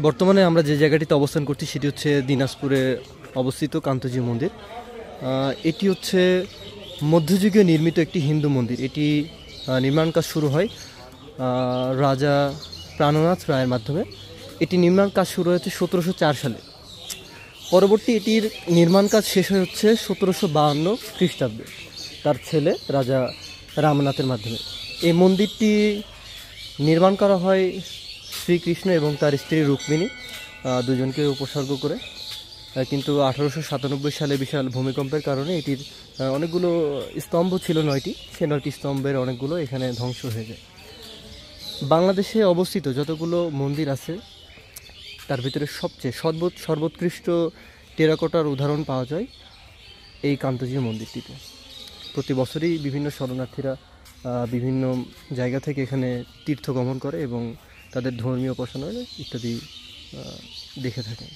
বর্তমানে আমরা যে জায়গাটিতে অবস্থান করছি সেটি হচ্ছে দিনাজপুরে অবস্থিত কান্তজি মন্দির। এটি হচ্ছে মধ্যযুগীয় নির্মিত একটি হিন্দু মন্দির। এটি নির্মাণ কাজ শুরু হয় রাজা প্রাণনাথ রায়ের মাধ্যমে। এটি নির্মাণ কাজ শুরু হয়েছে 1704 সালে। পরবর্তী এটির নির্মাণ কাজ শেষ হচ্ছে 1752 খ্রিস্টাব্দে তার ছেলে রাজা রামনাথের মাধ্যমে। এই মন্দিরটি নির্মাণ করা হয় শ্রীকৃষ্ণ এবং তার স্ত্রী রুক্মিণী দুজনকে উপসর্গ করে। কিন্তু 1897 সালে বিশাল ভূমিকম্পের কারণে এটির অনেকগুলো স্তম্ভ ছিল 9টি, সে 9টি স্তম্ভের অনেকগুলো এখানে ধ্বংস হয়ে যায়। বাংলাদেশে অবস্থিত যতগুলো মন্দির আছে তার ভিতরে সবচেয়ে সর্বোৎকৃষ্ট টেরাকোটার উদাহরণ পাওয়া যায় এই কান্তজি মন্দিরটিতে। প্রতি বছরই বিভিন্ন শরণার্থীরা বিভিন্ন জায়গা থেকে এখানে তীর্থ গমন করে এবং তাদের ধর্মীয় উপাসনা ইত্যাদি দেখে থাকেন।